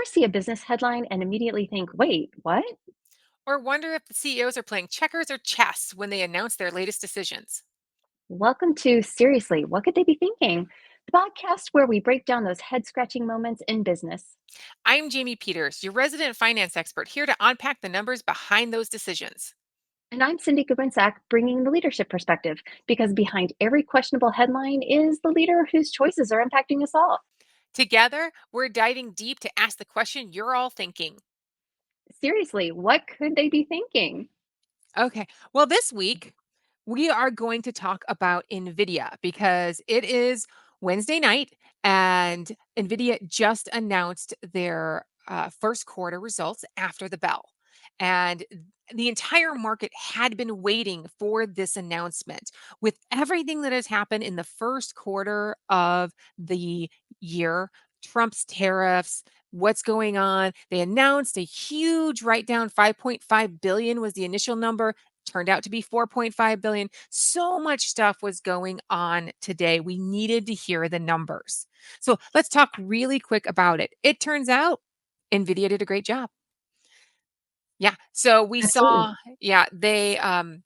Ever see a business headline and immediately think, wait, what? Or wonder if the CEOs are playing checkers or chess when they announce their latest decisions. Welcome to Seriously, What Could They Be Thinking? The podcast where we break down those head scratching moments in business. I'm Jamie Peters, your resident finance expert, here to unpack the numbers behind those decisions. And I'm Cindy Goodwin-Sak, bringing the leadership perspective, because behind every questionable headline is the leader whose choices are impacting us all. Together, we're diving deep to ask the question you're all thinking. Seriously, what could they be thinking? Okay, well, this week we are going to talk about Nvidia because it is Wednesday night and Nvidia just announced their first quarter results after the bell. And the entire market had been waiting for this announcement. With everything that has happened in the first quarter of the year, Trump's tariffs, what's going on. They announced a huge write down. 5.5 billion was the initial number, turned out to be 4.5 billion. So much stuff was going on today. We needed to hear the numbers. So let's talk really quick about it. It turns out Nvidia did a great job. Yeah. So we Absolutely. saw, yeah, they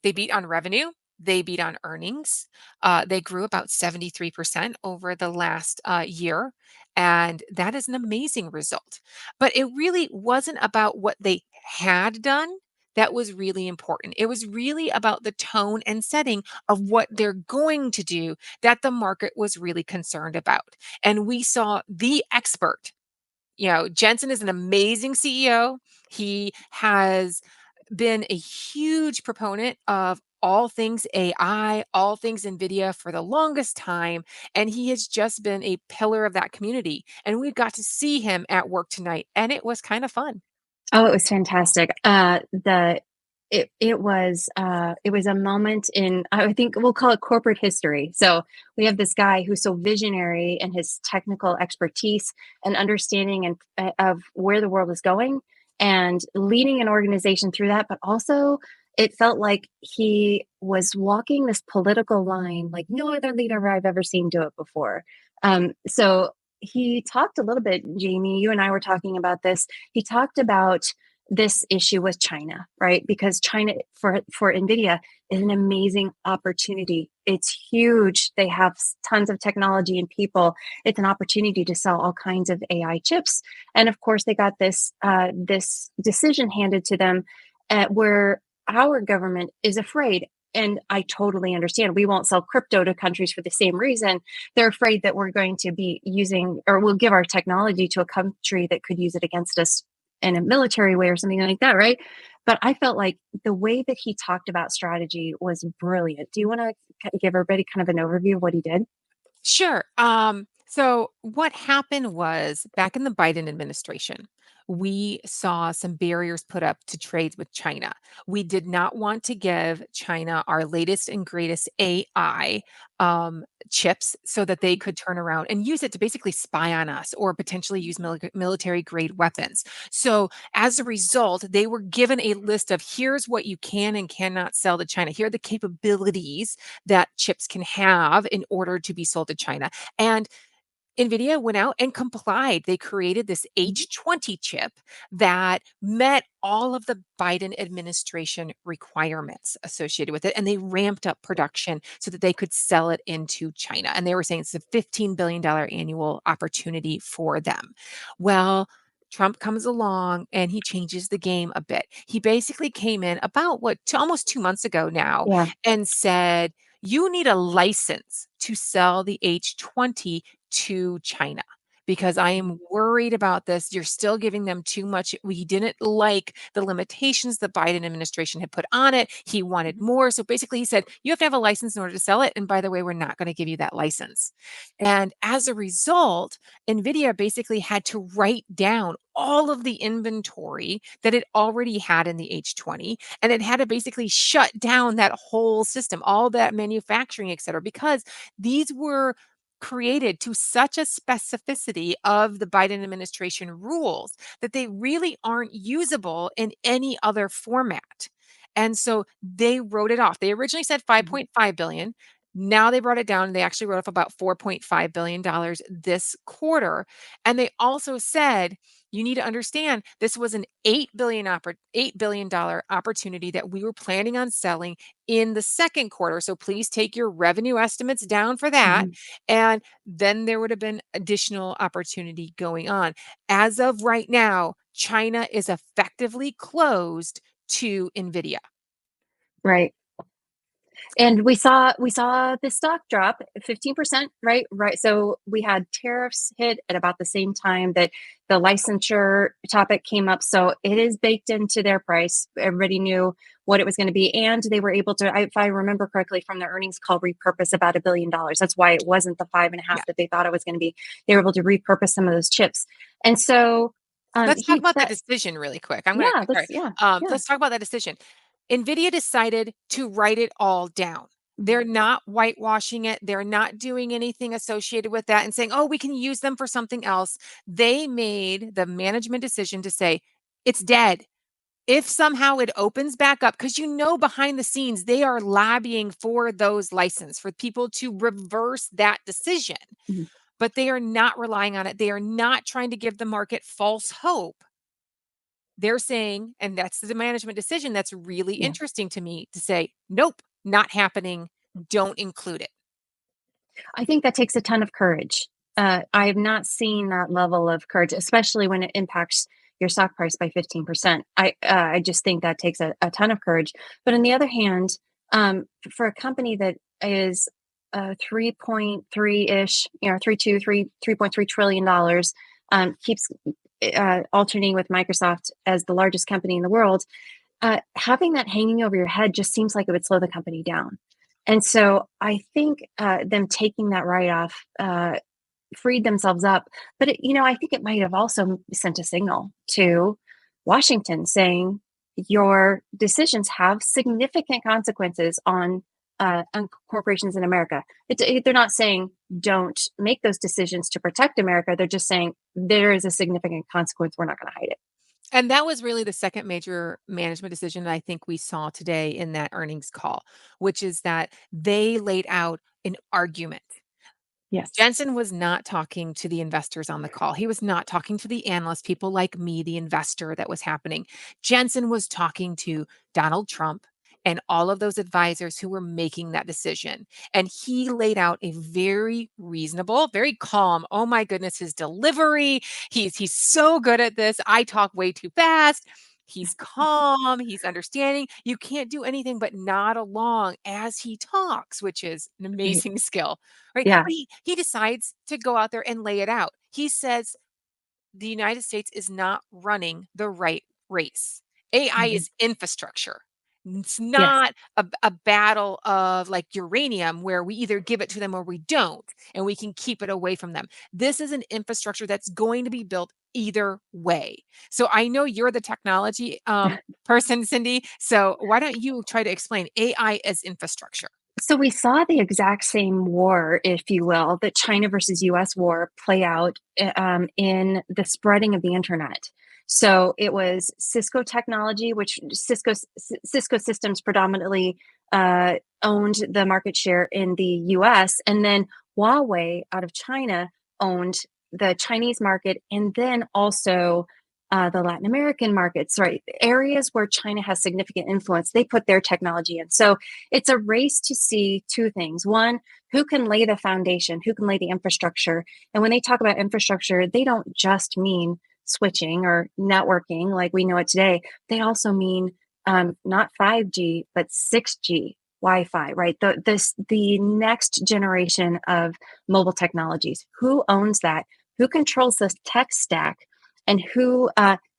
beat on revenue. They beat on earnings. They grew about 73% over the last year. And that is an amazing result. But it really wasn't about what they had done that was really important. It was really about the tone and setting of what they're going to do that the market was really concerned about. And we saw the expert. Jensen is an amazing CEO. He has been a huge proponent of all things AI, all things NVIDIA for the longest time. And he has just been a pillar of that community. And we got to see him at work tonight, and it was kind of fun. Oh, it was fantastic. It was a moment in, I think we'll call it corporate history. So we have this guy who's so visionary in his technical expertise and understanding of where the world is going and leading an organization through that, but also it felt like he was walking this political line like no other leader I've ever seen do it before. So he talked a little bit, Jamie, you and I were talking about this. He talked about this issue with China, right? Because China for Nvidia is an amazing opportunity. It's huge. They have tons of technology and people. It's an opportunity to sell all kinds of AI chips. And of course, they got this decision handed to them where our government is afraid. And I totally understand. We won't sell crypto to countries for the same reason. They're afraid that we're going to be using or we'll give our technology to a country that could use it against us in a military way or something like that, right? But I felt like the way that he talked about strategy was brilliant. Do you want to give everybody kind of an overview of what he did? Sure. So what happened was back in the Biden administration, we saw some barriers put up to trade with China. We did not want to give China our latest and greatest AI chips so that they could turn around and use it to basically spy on us or potentially use military grade weapons. So as a result, they were given a list of here's what you can and cannot sell to China. Here are the capabilities that chips can have in order to be sold to China. And NVIDIA went out and complied. They created this H20 chip that met all of the Biden administration requirements associated with it. And they ramped up production so that they could sell it into China. And they were saying it's a $15 billion annual opportunity for them. Well, Trump comes along and he changes the game a bit. He basically came in about almost 2 months ago now Yeah. and said, you need a license to sell the H20 to China because I am worried about this. You're still giving them too much. We didn't like the limitations the Biden administration had put on it. He wanted more. So basically, he said, you have to have a license in order to sell it. And by the way, we're not going to give you that license. And as a result, NVIDIA basically had to write down all of the inventory that it already had in the H20, and it had to basically shut down that whole system, all that manufacturing, et cetera, because these were created to such a specificity of the Biden administration rules that they really aren't usable in any other format. And so they wrote it off. They originally said Mhm. 5.5 billion. Now they brought it down. They actually wrote off about $4.5 billion this quarter. And they also said, you need to understand this was an $8 billion opportunity that we were planning on selling in the second quarter. So please take your revenue estimates down for that. Mhm. And then there would have been additional opportunity going on. As of right now, China is effectively closed to Nvidia. Right. And we saw the stock drop 15%, right? Right. So we had tariffs hit at about the same time that the licensure topic came up. So it is baked into their price. Everybody knew what it was going to be. And they were able to, if I remember correctly from the earnings call, repurpose about $1 billion. That's why it wasn't the 5.5 Yeah. that they thought it was going to be. They were able to repurpose some of those chips. And so Let's talk he about that that decision really quick. yeah, Sorry. yeah. Let's talk about that decision. NVIDIA decided to write it all down. Mhm. They're not whitewashing it. They're not doing anything associated with that and saying, oh, we can use them for something else. They made the management decision to say, it's dead. If somehow it opens back up, because behind the scenes, they are lobbying for those license for people to reverse that decision, Mhm. but they are not relying on it. They are not trying to give the market false hope. They're saying, and that's the management decision that's really Yeah. interesting to me to say, nope, not happening. Don't include it. I think that takes a ton of courage. I have not seen that level of courage, especially when it impacts your stock price by 15%. I just think that takes a ton of courage. But on the other hand, for a company that is 3.3 ish, 3.3 trillion dollars, keeps alternating with Microsoft as the largest company in the world, having that hanging over your head just seems like it would slow the company down. And so I think them taking that write off freed themselves up. But I think it might have also sent a signal to Washington saying your decisions have significant consequences on corporations in America. They're not saying don't make those decisions to protect America. They're just saying there is a significant consequence. We're not going to hide it. And that was really the second major management decision that I think we saw today in that earnings call, which is that they laid out an argument. Yes. Jensen was not talking to the investors on the call. He was not talking to the analysts, people like me, the investor that was happening. Jensen was talking to Donald Trump and all of those advisors who were making that decision. And he laid out a very reasonable, very calm. Oh my goodness, his delivery. He's so good at this. I talk way too fast. He's calm, he's understanding. You can't do anything but nod along as he talks, which is an Right. amazing skill. Right? Yeah. But he decides to go out there and lay it out. He says the United States is not running the right race. AI Mhm. is infrastructure. It's Yes. not a battle of like uranium where we either give it to them or we don't, and we can keep it away from them. This is an infrastructure that's going to be built either way. So I know you're the technology person, Cindy. So why don't you try to explain AI as infrastructure? So we saw the exact same war, if you will, the China versus U.S. war play out in the spreading of the internet. So it was Cisco technology, which Cisco Systems predominantly owned the market share in the U.S., and then Huawei out of China owned the Chinese market, and then also the Latin American markets, right? Areas where China has significant influence, they put their technology in. So it's a race to see two things. One, who can lay the foundation, who can lay the infrastructure. And when they talk about infrastructure, they don't just mean switching or networking like we know it today. They also mean not 5G, but 6G. Wi-Fi, right? The next generation of mobile technologies. Who owns that? Who controls the tech stack? And who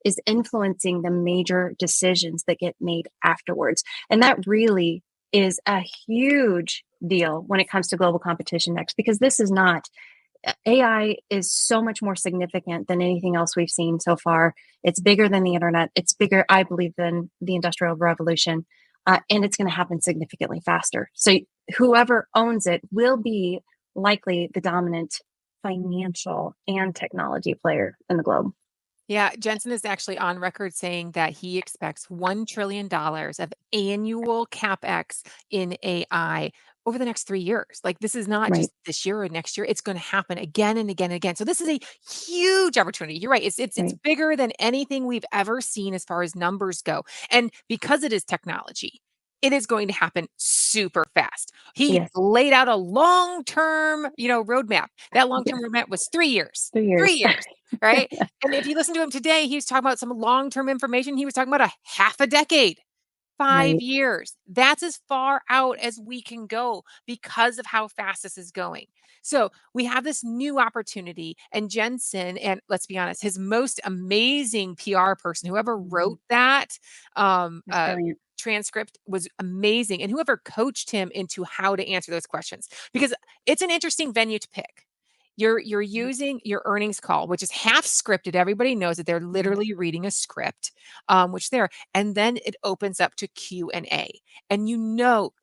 is influencing the major decisions that get made afterwards? And that really is a huge deal when it comes to global competition next, because this is not AI is so much more significant than anything else we've seen so far. It's bigger than the internet. It's bigger, I believe, than the industrial revolution. And it's going to happen significantly faster. So whoever owns it will be likely the dominant financial and technology player in the globe. Yeah, Jensen is actually on record saying that he expects $1 trillion of annual capex in AI over the next 3 years. Like, this is not Right, just this year or next year; it's going to happen again and again and again. So this is a huge opportunity. You're right; it's right. bigger than anything we've ever seen as far as numbers go, and because it is technology, it is going to happen super fast. He Yes, laid out a long-term, roadmap. That long-term yes. roadmap was 3 years. 3 years. 3 years, right? And if you listen to him today, he was talking about some long-term information. He was talking about a half a decade, 5 Right, years. That's as far out as we can go because of how fast this is going. So we have this new opportunity, and Jensen, and let's be honest, his most amazing PR person, whoever mhm. wrote that That's brilliant. transcript was amazing, and whoever coached him into how to answer those questions, because it's an interesting venue to pick. You're Mhm, using your earnings call, which is half scripted. Everybody knows that they're mhm. literally reading a script, which there, and then it opens up to Q&A. And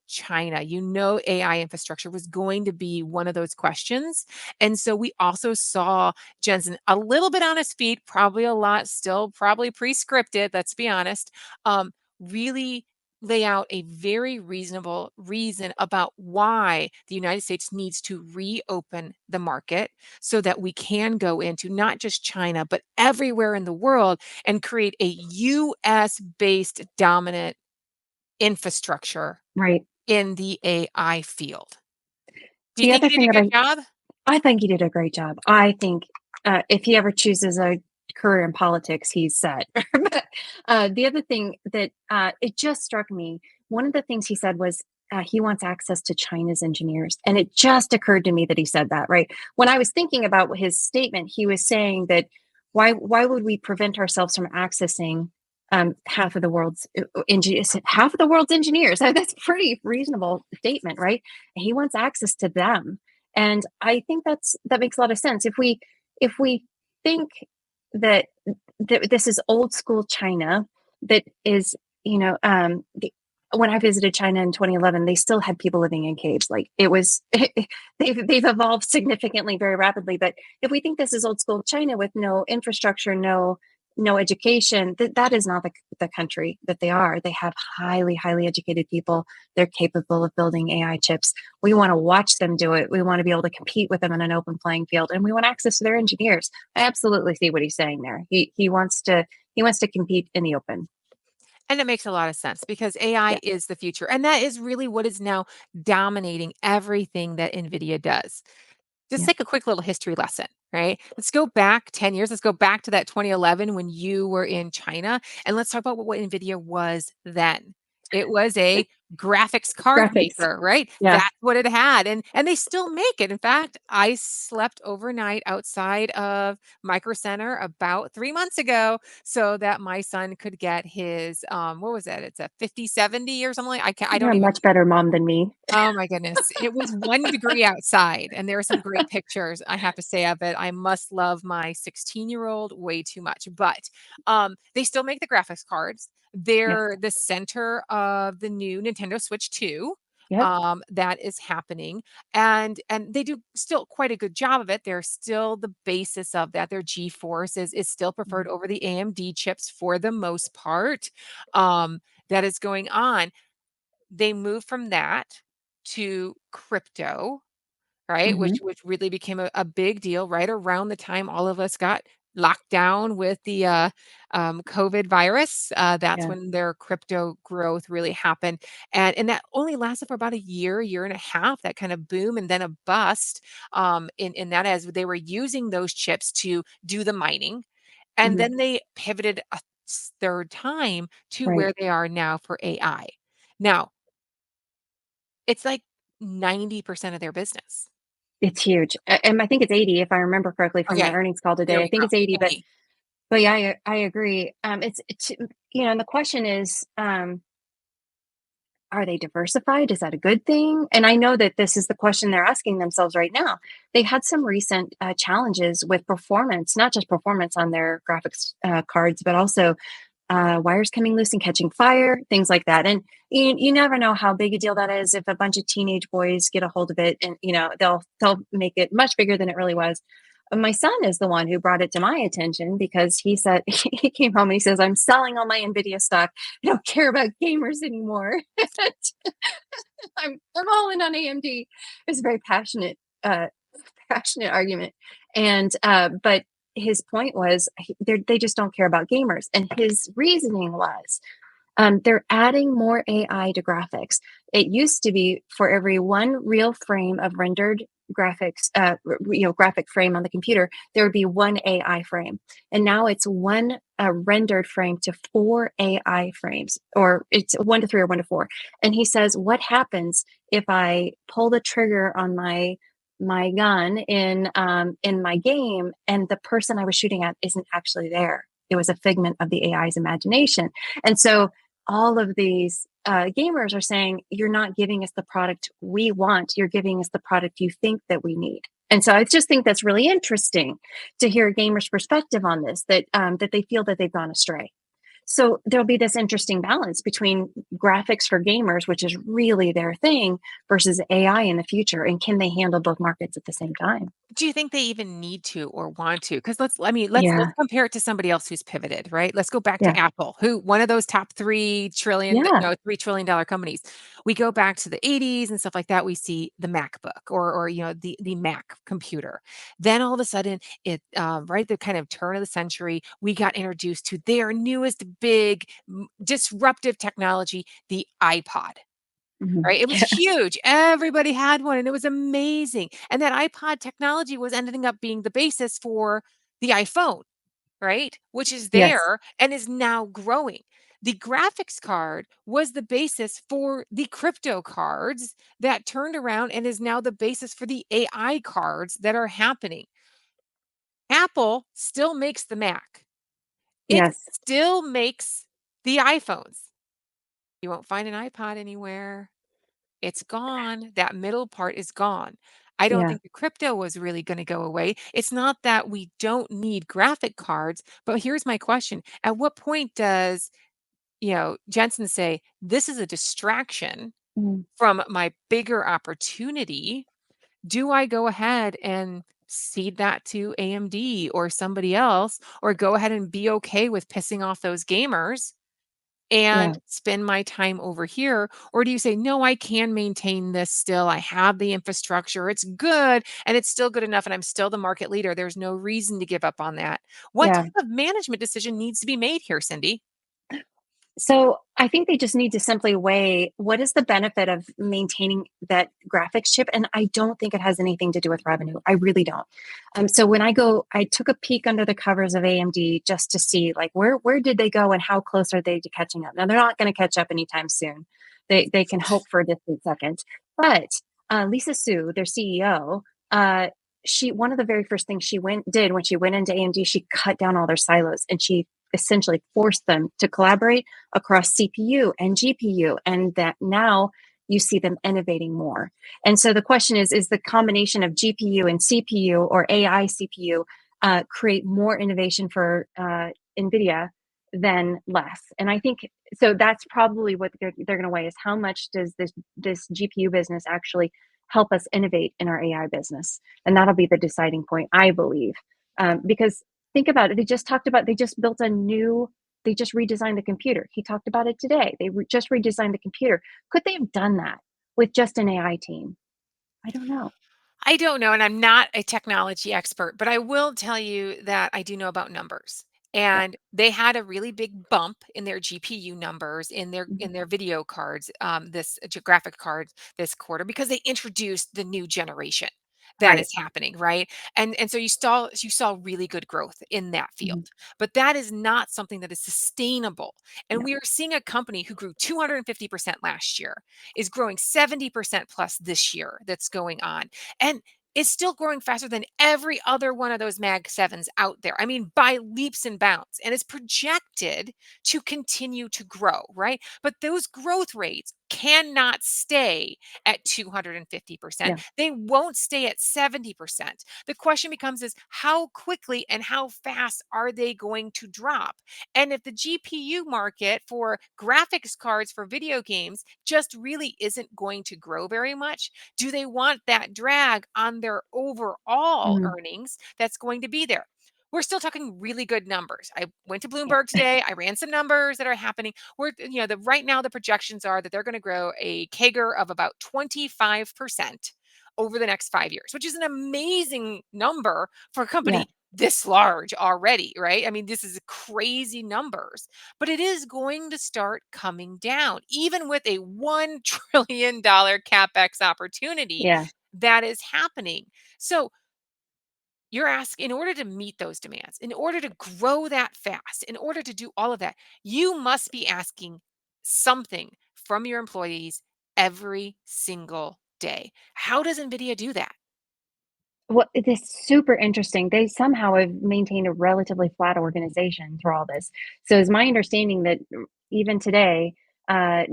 China, AI infrastructure was going to be one of those questions. And so we also saw Jensen a little bit on his feet, probably a lot still, probably pre-scripted, let's be honest, really lay out a very reasonable reason about why the United States needs to reopen the market so that we can go into not just China, but everywhere in the world and create a US based dominant infrastructure Right. in the AI field. Do you The think other he did thing a that good job? I think he did a great job. I think, if he ever chooses a career in politics, he's set. But, the other thing that, it just struck me, one of the things he said was, he wants access to China's engineers, and it just occurred to me that he said that, right? When I was thinking about his statement, he was saying that why would we prevent ourselves from accessing, half of the world's, engineers? Half of the world's engineers? That's a pretty reasonable statement, right? He wants access to them, and I think that makes a lot of sense. If we think that this is old school China, that is, when I visited China in 2011, they still had people living in caves. Like, it was, they've evolved significantly, very rapidly. But if we think this is old school China with no infrastructure, no education, that is not the country that they are. They have highly educated people. They're capable of building AI chips. We want to watch them do it. We want to be able to compete with them in an open playing field, and we want access to their engineers. I absolutely see what he's saying there. He wants to compete in the open. And it makes a lot of sense because AI Yeah, is the future. And that is really what is now dominating everything that NVIDIA does. Just yeah. take a quick little history lesson, right? Let's go back 10 years. Let's go back to that 2011 when you were in China, and let's talk about what NVIDIA was then. It was a graphics card Graphics. maker, right? Yeah. That's what it had. And they still make it. In fact, I slept overnight outside of Micro Center about 3 months ago so that my son could get his what was that? It's a 5070 or something. I You're don't a even. much better mom than me. Oh my goodness. It was 1 degree outside, and there are some great pictures, I have to say, of it. I must love my 16-year-old way too much, but, they still make the graphics cards. Yes. They're the center of the new Nintendo Switch 2, Yep. that is happening, and they do still quite a good job of it. They're still the basis of that. Their GeForce is still preferred Mhm. over the AMD chips for the most part, that is going on. They moved from that to crypto, right? Which Mhm. which really became a big deal right around the time all of us got locked down with the COVID virus. That's Yeah. when their crypto growth really happened, and that only lasted for about a year, year and a half. That kind of boom and then a bust in that as they were using those chips to do the mining, and Mhm. then they pivoted a third time to Right. where they are now for AI. Now, it's like 90% of their business. It's huge. And I think it's 80 if I remember correctly from the Okay, earnings call there today. I we think it's go, 80, but 80. yeah, I agree. And the question is, are they diversified? Is that a good thing? And I know that this is the question they're asking themselves right now. They had some recent challenges with performance, not just performance on their graphics cards, but also wires coming loose and catching fire, things like that. And you never know how big a deal that is if a bunch of teenage boys get a hold of it, and they'll make it much bigger than it really was. My son is the one who brought it to my attention because he said he came home and he says, "I'm selling all my Nvidia stock. I don't care about gamers anymore. I'm all in on AMD." It's a very passionate argument, and but his point was they just don't care about gamers, and his reasoning was they're adding more AI to graphics. It used to be for every one real frame of rendered graphics, graphic frame on the computer, there would be one AI frame, and now it's one rendered frame to four AI frames, or it's 1 to 3 or 1 to 4. And he says, what happens if I pull the trigger on my gun in my game, and the person I was shooting at isn't actually there? It was a figment of the AI's imagination. And so all of these gamers are saying, you're not giving us the product we want. You're giving us the product you think that we need. And so I just think that's really interesting to hear a gamer's perspective on this, that they feel that they've gone astray. So there'll be this interesting balance between graphics for gamers, which is really their thing, versus AI in the future. And can they handle both markets at the same time? Do you think they even need to or want to? Because let's Yeah. compare it to somebody else who's pivoted, right? Let's go back to Yeah. Apple, who one of those top 3 trillion, Yeah. $3 trillion companies. We go back to the 80s and stuff like that. We see the MacBook or the Mac computer. Then all of a sudden, right, the kind of turn of the century, we got introduced to their newest big disruptive technology, the iPod. Mhm. Right? It was huge. Everybody had one, and it was amazing. And that iPod technology was ending up being the basis for the iPhone, right? Which is Yes. there and is now growing. The graphics card was the basis for the crypto cards that turned around and is now the basis for the AI cards that are happening. Apple still makes the Mac. It Yes. still makes the iPhones. You won't find an iPod anywhere. It's gone. That middle part is gone. I don't Yeah. think the crypto was really gonna go away. It's not that we don't need graphic cards, but here's my question. At what point does, Jensen say, "This is a distraction Mhm. from my bigger opportunity." Do I go ahead and cede that to AMD or somebody else, or go ahead and be okay with pissing off those gamers Yeah. and spend my time over here? Or do you say, no, I can maintain this still? I have the infrastructure. It's good and it's still good enough. And I'm still the market leader. There's no reason to give up on that. What Yeah. type of management decision needs to be made here, Cindy? So I think they just need to simply weigh what is the benefit of maintaining that graphics chip. And I don't think it has anything to do with revenue. I really don't. So when I took a peek under the covers of AMD just to see like where did they go and how close are they to catching up. Now they're not going to catch up anytime soon. They can hope for a distant second. But Lisa Su, their CEO, she one of the very first things she did when she went into AMD, she cut down all their silos and she essentially forced them to collaborate across CPU and GPU, and that now you see them innovating more. And so the question is the combination of GPU and CPU or AI CPU create more innovation for NVIDIA than less? And I think so. That's probably what they're going to weigh is how much does this GPU business actually help us innovate in our AI business, and that'll be the deciding point, I believe, because think about it. They just built a new they just redesigned the computer. He talked about it today. Just redesigned the computer. Could they have done that with just an AI team? I don't know. I don't know, and I'm not a technology expert, but I will tell you that I do know about numbers. Yeah. And they had a really big bump in their GPU numbers Mhm. in their video cards, graphic cards this quarter because they introduced the new generation that Right. is happening, right? And so you saw really good growth in that field. Mhm. But that is not something that is sustainable. And No. we are seeing a company who grew 250% last year is growing 70% plus this year that's going on. And it's still growing faster than every other one of those Mag 7s out there. I mean, by leaps and bounds. And it's projected to continue to grow, right? But those growth rates cannot stay at 250%. Yeah. They won't stay at 70%. The question becomes is how quickly and how fast are they going to drop? And if the GPU market for graphics cards for video games just really isn't going to grow very much, do they want that drag on their overall Mhm. earnings that's going to be there? We're still talking really good numbers. I went to Yeah. Bloomberg today. I ran some numbers that are happening. We're, the right now the projections are that they're going to grow a CAGR of about 25% over the next 5 years, which is an amazing number for a Yeah. company this large already, right? I mean, this is crazy numbers, but it is going to start coming down, even with a $1 trillion capex opportunity Yeah. that is happening. So you're asking, in order to meet those demands, in order to grow that fast, in order to do all of that, you must be asking something from your employees every single day. How does NVIDIA do that? Well, it is super interesting. They somehow have maintained a relatively flat organization through all this. So it's my understanding that even today,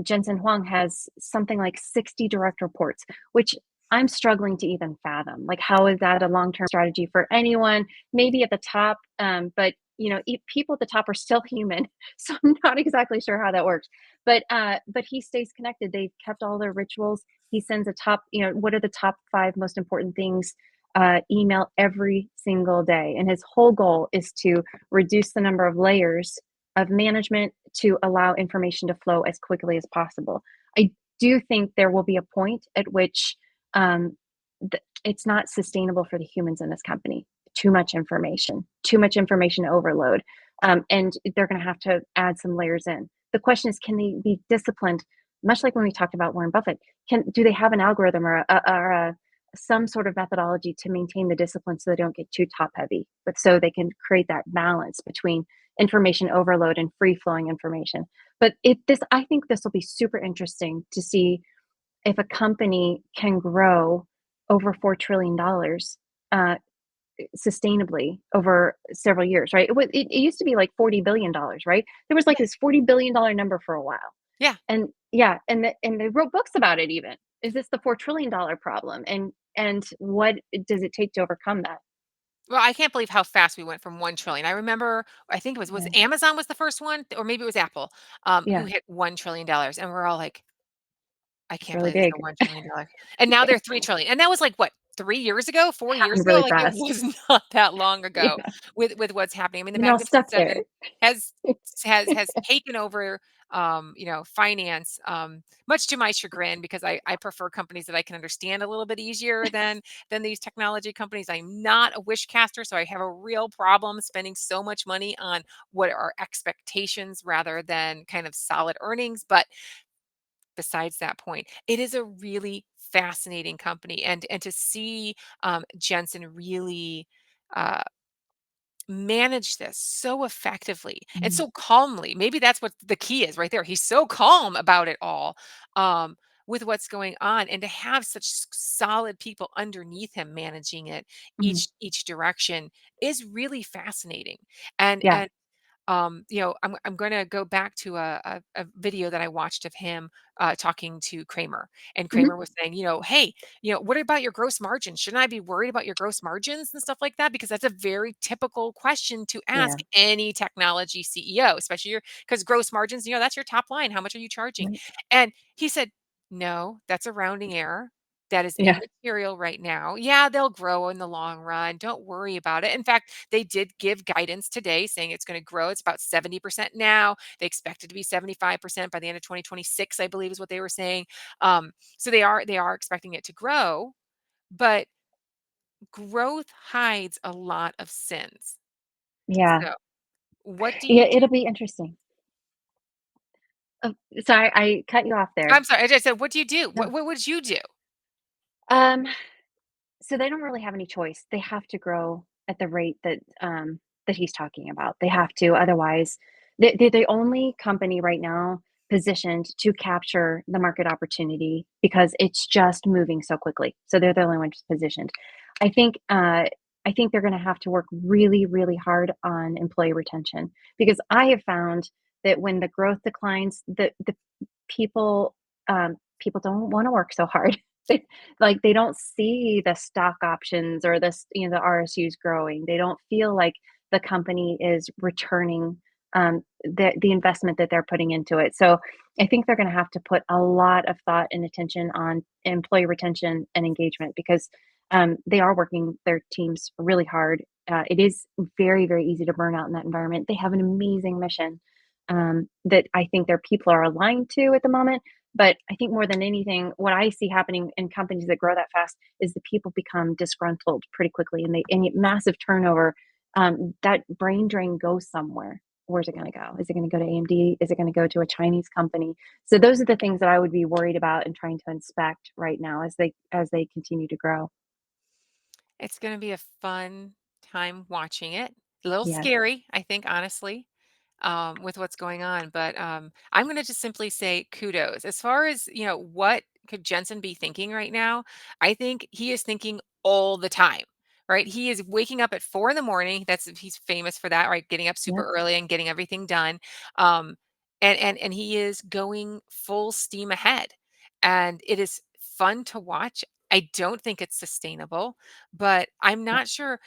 Jensen Huang has something like 60 direct reports, which I'm struggling to even fathom. Like, how is that a long-term strategy for anyone? Maybe at the top, but people at the top are still human, so I'm not exactly sure how that works. But he stays connected. They've kept all their rituals. He sends a top, what are the top five most important things email every single day. And his whole goal is to reduce the number of layers of management to allow information to flow as quickly as possible. I do think there will be a point at which um, it's not sustainable for the humans in this company. Too much information overload. And they're going to have to add some layers in. The question is, can they be disciplined? Much like when we talked about Warren Buffett, do they have an algorithm or some sort of methodology to maintain the discipline so they don't get too top heavy, but so they can create that balance between information overload and free flowing information. But I think this will be super interesting to see if a company can grow over $4 trillion sustainably over several years, right? It used to be like $40 billion, right? There was like Yeah. this $40 billion number for a while, Yeah. and yeah, and they wrote books about it. Even is this the $4 trillion problem, and what does it take to overcome that? Well, I can't believe how fast we went from 1 trillion. I remember, I think it was Yeah, Amazon was the first one, or maybe it was Apple, who yeah, hit $1 trillion. And we're all like, I it's can't really believe this is a big. $1 trillion. And now they're 3 trillion. And that was like what, 3 years ago, 4 years Happened ago? really Like it fast. was not that long ago Yeah, with what's happening. I mean, the and they're all Magnificent stuck there. Seven has has taken over finance, much to my chagrin, because I prefer companies that I can understand a little bit easier than these technology companies. I'm not a wish caster, so I have a real problem spending so much money on what are expectations rather than kind of solid earnings. But besides that point, it is a really fascinating company, and to see Jensen really uh, manage this so effectively and Mhm, so calmly. Maybe that's what the key is right there. He's so calm about it all. With what's going on, and to have such solid people underneath him managing it mhm. each direction is really fascinating. and Yeah. and I'm going to go back to a video that I watched of him talking to Kramer, and Mhm. Kramer was saying, hey, what about your gross margins? Shouldn't I be worried about your gross margins and stuff like that? Because that's a very typical question to ask Yeah. any technology CEO, especially because gross margins, that's your top line. How much are you charging? Right. And he said, no, that's a rounding error. That is Yeah. immaterial right now. Yeah, they'll grow in the long run. Don't worry about it. In fact, they did give guidance today saying it's going to grow. It's about 70% now. They expect it to be 75% by the end of 2026, I believe is what they were saying. So they are expecting it to grow, but growth hides a lot of sins. Yeah. So what do Yeah, you do? it'll be interesting. Oh, sorry, I cut you off there. I'm sorry, I just said, what do you do? What, No. what would you do? Um, so they don't really have any choice. They have to grow at the rate that he's talking about. They have to, otherwise, they're the only company right now positioned to capture the market opportunity because it's just moving so quickly. So they're the only ones positioned. I think I think they're going to have to work really, really hard on employee retention because I have found that when the growth declines, the people people don't want to work so hard. Like they don't see the stock options or this, the RSUs growing. They don't feel like the company is returning the investment that they're putting into it. So I think they're going to have to put a lot of thought and attention on employee retention and engagement because they are working their teams really hard. It is very, very easy to burn out in that environment. They have an amazing mission that I think their people are aligned to at the moment. But I think more than anything, what I see happening in companies that grow that fast is the people become disgruntled pretty quickly, and they and get massive turnover. That brain drain goes somewhere. Where's it going to go? Is it going to go to AMD? Is it going to go to a Chinese company? So those are the things that I would be worried about and trying to inspect right now as they continue to grow. It's gonna be a fun time watching it. A little Yes. scary, I think, honestly, with what's going on, but, I'm gonna just simply say kudos. As far as, what could Jensen be thinking right now? I think he is thinking all the time, right? He is waking up at 4 in the morning. He's famous for that, right? Getting up super Yep. early and getting everything done. Um, and he is going full steam ahead, and it is fun to watch. I don't think it's sustainable, but I'm Yep. not sure.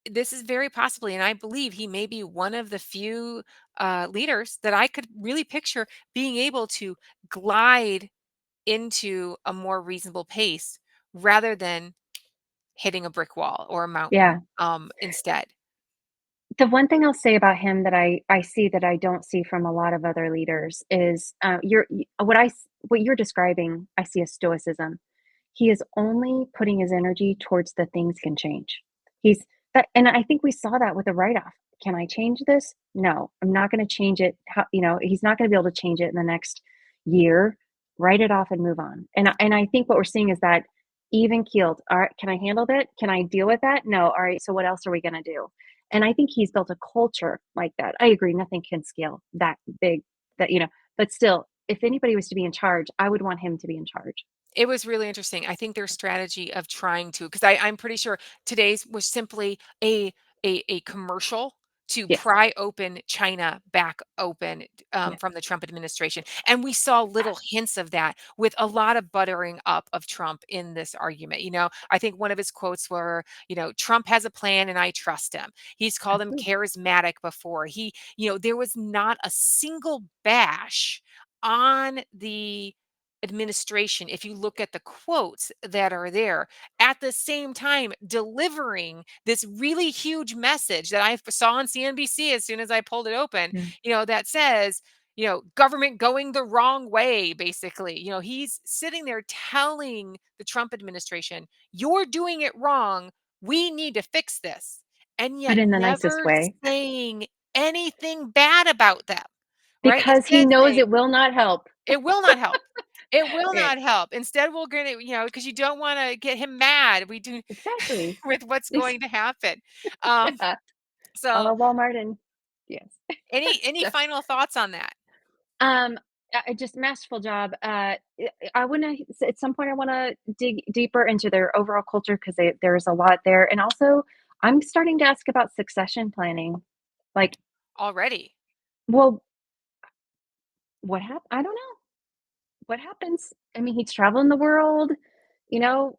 This is very possibly, and I believe he may be one of the few leaders that I could really picture being able to glide into a more reasonable pace rather than hitting a brick wall or a mountain Yeah. instead. The one thing I'll say about him that I see that I don't see from a lot of other leaders is what you're describing. I see as stoicism. He is only putting his energy towards the things can change. He's that, and I think we saw that with the write off. Can I change this? No, I'm not going to change it. He's not going to be able to change it in the next year. Write it off and move on. And I think what we're seeing is that even keeled. All right, can I handle that? Can I deal with that? No. All right. So what else are we going to do? And I think he's built a culture like that. I agree, nothing can scale that big but still, if anybody was to be in charge, I would want him to be in charge. It was really interesting. I think their strategy of trying to, because I'm pretty sure today's was simply a commercial to Yes. pry open China back open Yes. from the Trump administration, and we saw little hints of that with a lot of buttering up of Trump in this argument. I think one of his quotes were, Trump has a plan and I trust him. He's called him Absolutely. charismatic before. There was not a single bash on the administration if you look at the quotes that are there, at the same time delivering this really huge message that I saw on CNBC as soon as I pulled it open, Yeah. that says, government going the wrong way, basically. He's sitting there telling the Trump administration, you're doing it wrong, we need to fix this, and But yet in the nicest never way, saying anything bad about them, right? because he Instead knows saying it will not help. it will not help. It will Right. not help. Instead, we're gonna, because you don't wanna get him mad. We do Exactly. with what's Ex going to happen. Um, Yeah. A so la Walmart and yes. any So, final thoughts on that? um, just masterful job. I wanna at some point, I wanna dig deeper into their overall culture because there's a lot there, and also, I'm starting to ask about succession planning. Like, Already. well, I don't know. What happens? I mean, he's traveling the world, you know,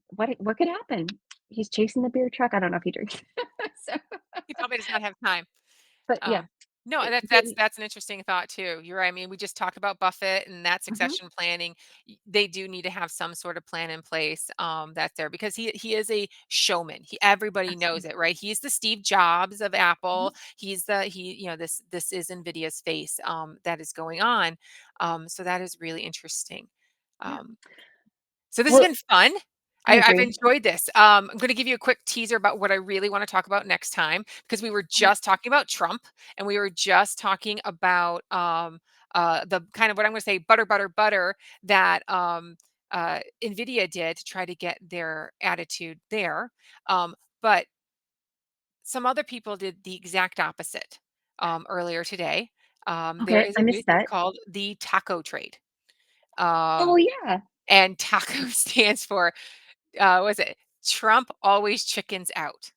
what could happen? He's chasing the beer truck. I don't know if he drinks. So, He probably does not have time. but yeah, Um, no, that's that's the that's an interesting thought too. You're right. I mean, we just talked about Buffett and that mhm, succession planning. They do need to have some sort of plan in place that's there because he is a showman. Everybody knows absolutely. it, right? He's the Steve Jobs of Mhm, Apple. He's the he you know this is Nvidia's face that is going on. So that is really interesting. yeah. Um, so this has Well, been fun. I I've agree. enjoyed this. I'm going to give you a quick teaser about what I really want to talk about next time because we were Mhm, just talking about Trump and we were just talking about the kind of what I'm going to say butter, butter, butter that Nvidia did to try to get their attitude there. But some other people did the exact opposite earlier today. There okay, is I a new missed thing that. called the taco trade. Oh, Um, yeah. and taco stands for was it Trump always chickens out.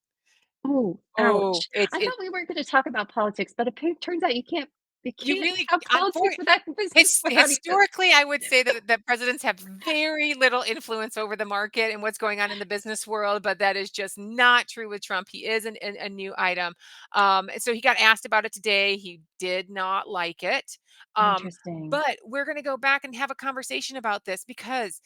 Oh, Oh, ouch. it's I it thought we weren't gonna talk about politics, but it turns out you can't You You can't really have politics without business without either. historically, I would say that presidents have very little influence over the market and what's going on in the business world, but that is just not true with Trump. He is a new item. And so he got asked about it today. He did not like it. Interesting. But we're going to go back and have a conversation about this because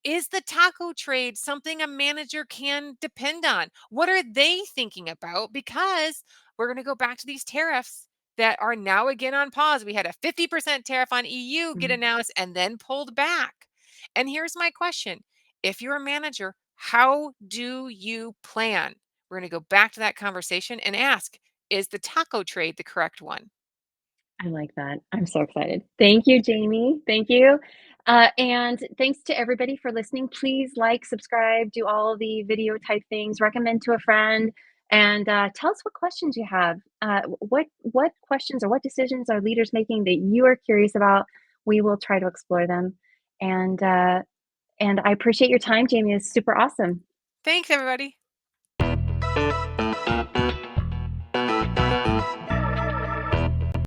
is the taco trade something a manager can depend on? What are they thinking about? Because we're going to go back to these tariffs that are now again on pause. We had a 50% tariff on EU get Mhm. announced and then pulled back. And here's my question. If you're a manager, how do you plan? We're going to go back to that conversation and ask, is the taco trade the correct one? I like that. I'm so excited. Thank you, Jamie. Thank you. And thanks to everybody for listening. Please like, subscribe, do all the video type things, recommend to a friend, and tell us what questions you have. What questions or what decisions are leaders making that you are curious about? We will try to explore them. And and I appreciate your time, Jamie. It's super awesome. Thanks, everybody.